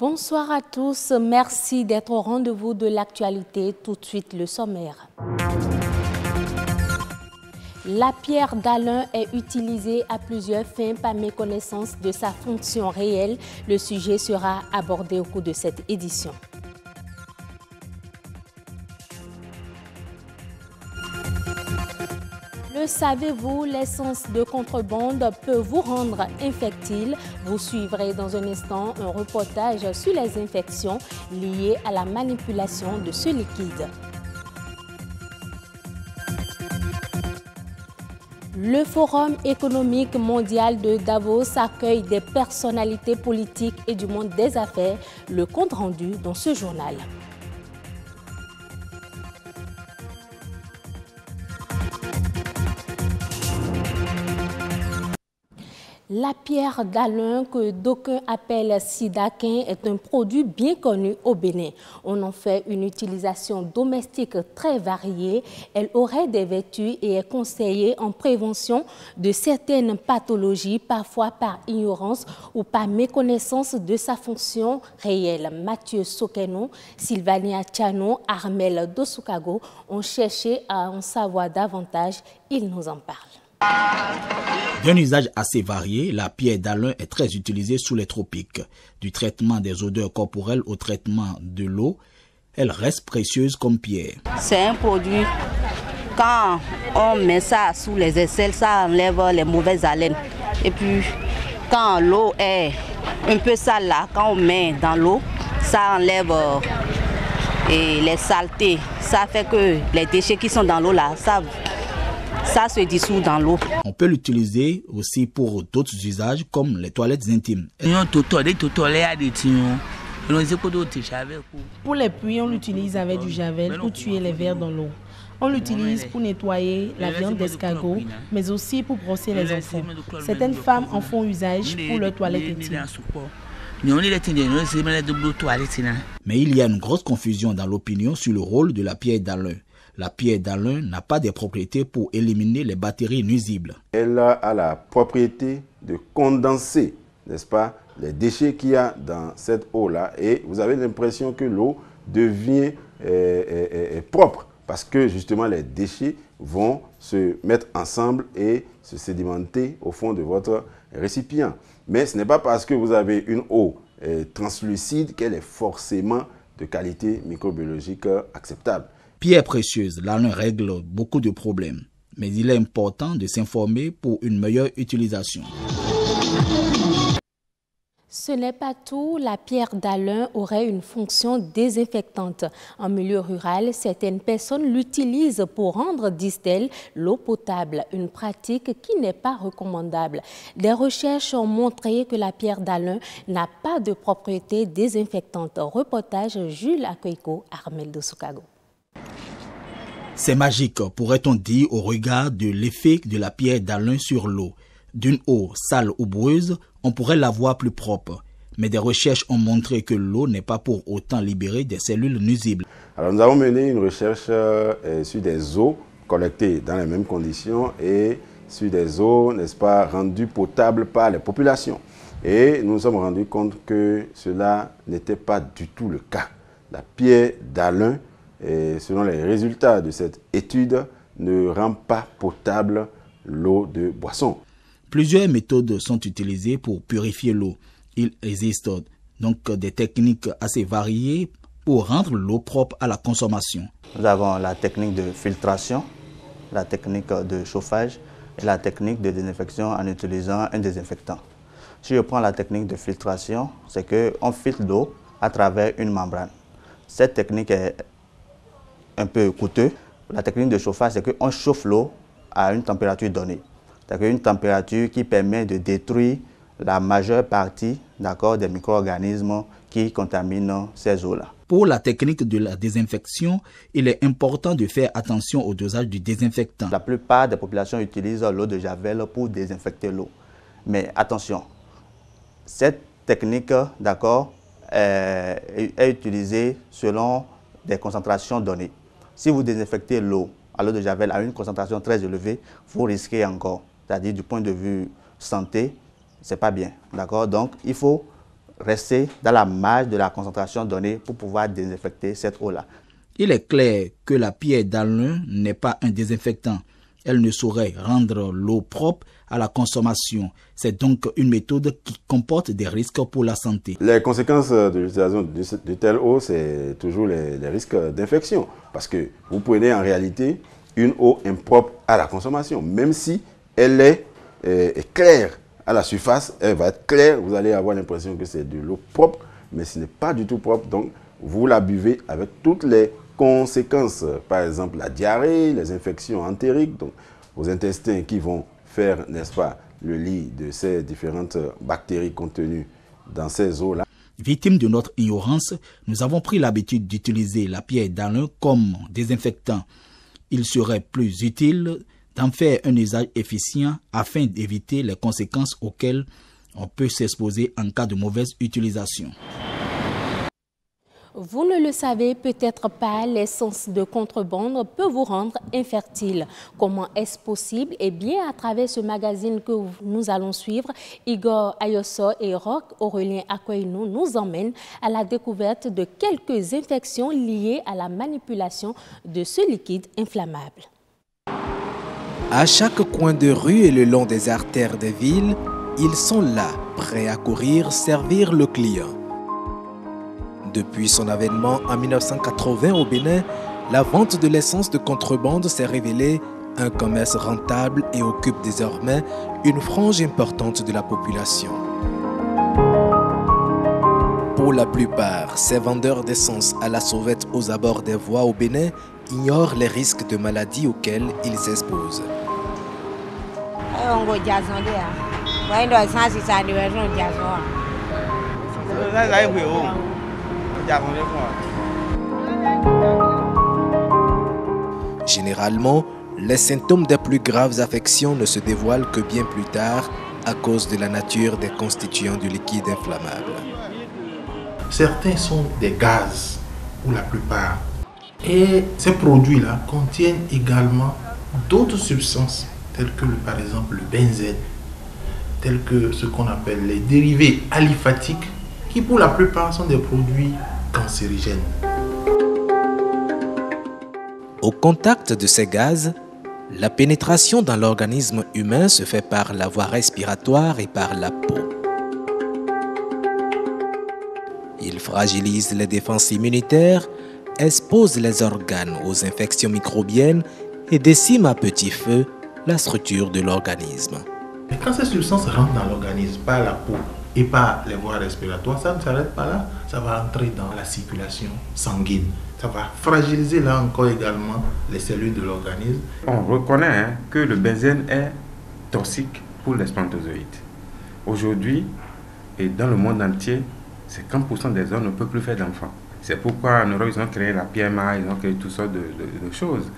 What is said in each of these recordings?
Bonsoir à tous, merci d'être au rendez-vous de l'actualité. Tout de suite, le sommaire. La pierre d'Alain est utilisée à plusieurs fins par méconnaissance de sa fonction réelle. Le sujet sera abordé au cours de cette édition. Le savez-vous, l'essence de contrebande peut vous rendre infectile. Vous suivrez dans un instant un reportage sur les infections liées à la manipulation de ce liquide. Le Forum économique mondial de Davos accueille des personnalités politiques et du monde des affaires. Le compte rendu dans ce journal. La pierre d'Alain, que d'aucuns appellent sidaquin, est un produit bien connu au Bénin. On en fait une utilisation domestique très variée. Elle aurait des vertus et est conseillée en prévention de certaines pathologies, parfois par ignorance ou par méconnaissance de sa fonction réelle. Mathieu Sokeno, Sylvania Tchano, Armel Dosukago ont cherché à en savoir davantage. Ils nous en parlent. D'un usage assez varié, la pierre d'Alain est très utilisée sous les tropiques. Du traitement des odeurs corporelles au traitement de l'eau, elle reste précieuse comme pierre. C'est un produit, quand on met ça sous les aisselles, ça enlève les mauvaises haleines. Et puis, quand l'eau est un peu sale là, quand on met dans l'eau, ça enlève les saletés. Ça fait que les déchets qui sont dans l'eau là, ça se dissout dans l'eau. On peut l'utiliser aussi pour d'autres usages comme les toilettes intimes. Pour les puits, on l'utilise avec du javel pour tuer les vers dans l'eau. On l'utilise pour nettoyer la viande d'escargot, mais aussi pour brosser les enfants. Certaines femmes en font usage pour leurs toilettes intimes. Mais il y a une grosse confusion dans l'opinion sur le rôle de la pierre d'Alain. La pierre d'Alain n'a pas de propriétés pour éliminer les bactéries nuisibles. Elle a la propriété de condenser, n'est-ce pas, les déchets qu'il y a dans cette eau-là. Et vous avez l'impression que l'eau devient propre parce que justement les déchets vont se mettre ensemble et se sédimenter au fond de votre récipient. Mais ce n'est pas parce que vous avez une eau translucide qu'elle est forcément de qualité microbiologique acceptable. Pierre précieuse, l'Alain règle beaucoup de problèmes, mais il est important de s'informer pour une meilleure utilisation. Ce n'est pas tout, la pierre d'Alain aurait une fonction désinfectante. En milieu rural, certaines personnes l'utilisent pour rendre, disent-elles, l'eau potable, une pratique qui n'est pas recommandable. Des recherches ont montré que la pierre d'Alain n'a pas de propriété désinfectante. Reportage Jules Akoiko, Armel Dosukago. C'est magique, pourrait-on dire, au regard de l'effet de la pierre d'Alain sur l'eau. D'une eau sale ou boueuse, on pourrait la voir plus propre. Mais des recherches ont montré que l'eau n'est pas pour autant libérée des cellules nuisibles. Alors nous avons mené une recherche sur des eaux collectées dans les mêmes conditions et sur des eaux, n'est-ce pas, rendues potables par les populations. Et nous nous sommes rendus compte que cela n'était pas du tout le cas. La pierre d'Alain, et selon les résultats de cette étude, ne rend pas potable l'eau de boisson. Plusieurs méthodes sont utilisées pour purifier l'eau. Il existe donc des techniques assez variées pour rendre l'eau propre à la consommation. Nous avons la technique de filtration, la technique de chauffage et la technique de désinfection en utilisant un désinfectant. Si je prends la technique de filtration, c'est qu'on filtre l'eau à travers une membrane. Cette technique est un peu coûteux. La technique de chauffage, c'est qu'on chauffe l'eau à une température donnée. C'est-à-dire une température qui permet de détruire la majeure partie des micro-organismes qui contaminent ces eaux-là. Pour la technique de la désinfection, il est important de faire attention au dosage du désinfectant. La plupart des populations utilisent l'eau de javel pour désinfecter l'eau. Mais attention, cette technique est utilisée selon des concentrations données. Si vous désinfectez l'eau à l'eau de javel à une concentration très élevée, vous risquez encore. C'est-à-dire du point de vue santé, ce n'est pas bien. Donc il faut rester dans la marge de la concentration donnée pour pouvoir désinfecter cette eau-là. Il est clair que la pierre d'Alun n'est pas un désinfectant. Elle ne saurait rendre l'eau propre à la consommation. C'est donc une méthode qui comporte des risques pour la santé. Les conséquences de l'utilisation de telle eau, c'est toujours les risques d'infection. Parce que vous prenez en réalité une eau impropre à la consommation. Même si elle est claire à la surface, elle va être claire, vous allez avoir l'impression que c'est de l'eau propre, mais ce n'est pas du tout propre. Donc, vous la buvez avec toutes les conséquences, par exemple la diarrhée, les infections entériques, donc vos intestins qui vont faire, n'est-ce pas, le lit de ces différentes bactéries contenues dans ces eaux-là. Victime de notre ignorance, nous avons pris l'habitude d'utiliser la pierre d'Alun comme désinfectant. Il serait plus utile d'en faire un usage efficient afin d'éviter les conséquences auxquelles on peut s'exposer en cas de mauvaise utilisation. Vous ne le savez peut-être pas, l'essence de contrebande peut vous rendre infertile. Comment est-ce possible? Eh bien, à travers ce magazine que nous allons suivre, Igor Ayoso et Roch Aurélien Akoinou nous emmènent à la découverte de quelques infections liées à la manipulation de ce liquide inflammable. À chaque coin de rue et le long des artères des villes, ils sont là, prêts à courir, servir le client. Depuis son avènement en 1980 au Bénin, la vente de l'essence de contrebande s'est révélée un commerce rentable et occupe désormais une frange importante de la population. Pour la plupart, ces vendeurs d'essence à la sauvette aux abords des voies au Bénin ignorent les risques de maladies auxquels ils s'exposent. Généralement, les symptômes des plus graves affections ne se dévoilent que bien plus tard à cause de la nature des constituants du liquide inflammable. Certains sont des gaz, pour la plupart. Et ces produits-là contiennent également d'autres substances, telles que par exemple le benzène, tels que ce qu'on appelle les dérivés aliphatiques, qui pour la plupart sont des produits cancérigènes. Au contact de ces gaz, la pénétration dans l'organisme humain se fait par la voie respiratoire et par la peau. Ils fragilisent les défenses immunitaires, exposent les organes aux infections microbiennes et déciment à petit feu la structure de l'organisme. Mais quand ces substances rentrent dans l'organisme par la peau et par les voies respiratoires, ça ne s'arrête pas là, ça va entrer dans la circulation sanguine. Ça va fragiliser là encore également les cellules de l'organisme. On reconnaît que le benzène est toxique pour les spermatozoïdes. Aujourd'hui, et dans le monde entier, 50% des hommes ne peuvent plus faire d'enfants. C'est pourquoi en Europe, ils ont créé la PMA, ils ont créé toutes sortes de choses.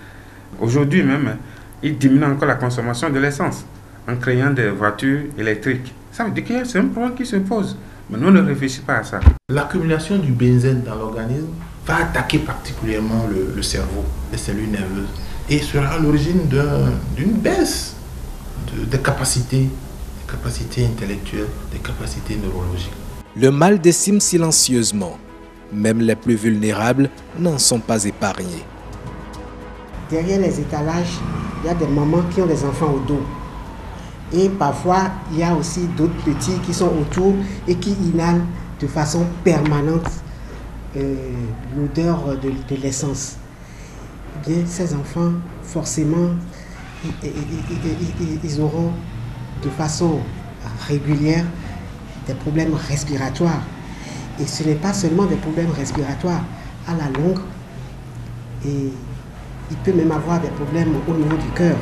Aujourd'hui même, ils diminuent encore la consommation de l'essence en créant des voitures électriques. Ça veut dire que c'est un problème qui se pose. Mais nous ne réfléchissons pas à ça. L'accumulation du benzène dans l'organisme va attaquer particulièrement le cerveau, les cellules nerveuses, et sera à l'origine d'une baisse des capacités intellectuelles, des capacités neurologiques. Le mal décime silencieusement. Même les plus vulnérables n'en sont pas épargnés. Derrière les étalages, il y a des mamans qui ont des enfants au dos. Et parfois, il y a aussi d'autres petits qui sont autour et qui inhalent de façon permanente l'odeur de l'essence. Bien, ces enfants, forcément, ils auront de façon régulière des problèmes respiratoires. Et ce n'est pas seulement des problèmes respiratoires. À la longue, et il peut même avoir des problèmes au niveau du cœur.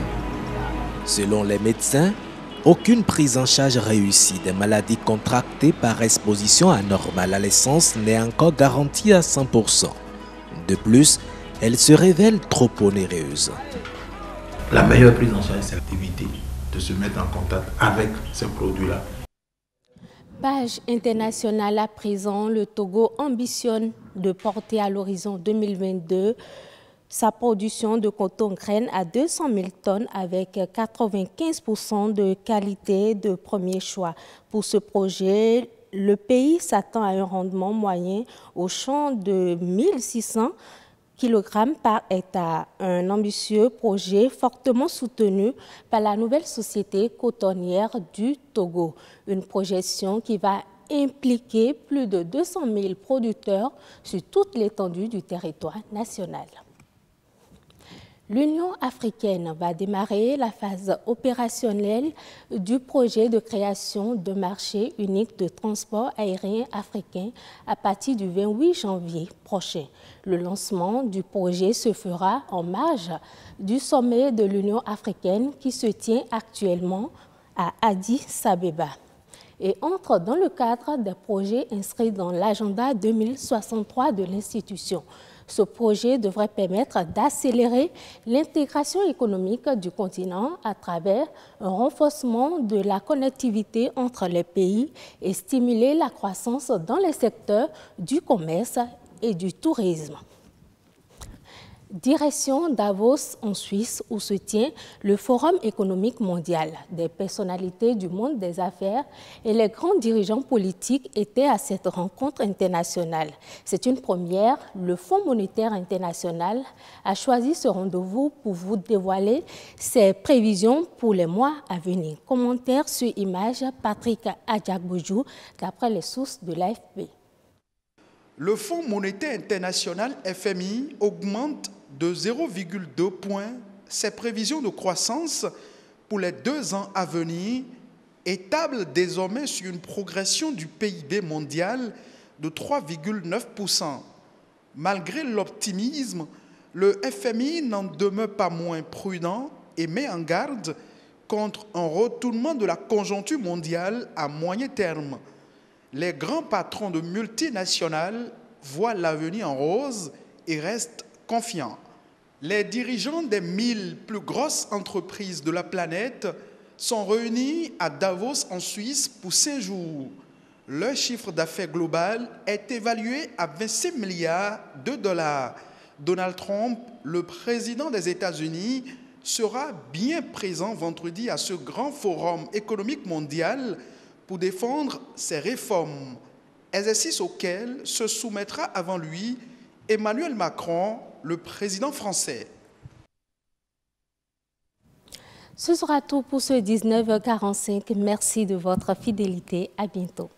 Selon les médecins, aucune prise en charge réussie des maladies contractées par exposition anormale à l'essence n'est encore garantie à 100%. De plus, elle se révèle trop onéreuse. La meilleure prise en charge, c'est d'éviter de se mettre en contact avec ces produits-là. Page internationale à présent, le Togo ambitionne de porter à l'horizon 2022 sa production de coton-graine à 200 000 tonnes avec 95% de qualité de premier choix. Pour ce projet, le pays s'attend à un rendement moyen au champ de 1600 kg par hectare. Un ambitieux projet fortement soutenu par la nouvelle société cotonnière du Togo. Une projection qui va impliquer plus de 200 000 producteurs sur toute l'étendue du territoire national. L'Union africaine va démarrer la phase opérationnelle du projet de création de marché unique de transport aérien africain à partir du 28 janvier prochain. Le lancement du projet se fera en marge du sommet de l'Union africaine qui se tient actuellement à Addis Abeba et entre dans le cadre des projets inscrits dans l'agenda 2063 de l'institution. Ce projet devrait permettre d'accélérer l'intégration économique du continent à travers un renforcement de la connectivité entre les pays et stimuler la croissance dans les secteurs du commerce et du tourisme. Direction Davos en Suisse où se tient le Forum économique mondial. Des personnalités du monde des affaires et les grands dirigeants politiques étaient à cette rencontre internationale. C'est une première. Le Fonds monétaire international a choisi ce rendez-vous pour vous dévoiler ses prévisions pour les mois à venir. Commentaire sur image, Patrick Adjagboujou, d'après les sources de l'AFP. Le Fonds monétaire international FMI augmente de 0,2 points ses prévisions de croissance pour les 2 ans à venir et table désormais sur une progression du PIB mondial de 3,9%. Malgré l'optimisme, le FMI n'en demeure pas moins prudent et met en garde contre un retournement de la conjoncture mondiale à moyen terme. Les grands patrons de multinationales voient l'avenir en rose et restent confiants. Les dirigeants des 1000 plus grosses entreprises de la planète sont réunis à Davos en Suisse pour 5 jours. Leur chiffre d'affaires global est évalué à 25 milliards de dollars. Donald Trump, le président des États-Unis, sera bien présent vendredi à ce grand forum économique mondial pour défendre ses réformes, exercice auquel se soumettra avant lui Emmanuel Macron, le président français. Ce sera tout pour ce 19h45. Merci de votre fidélité. À bientôt.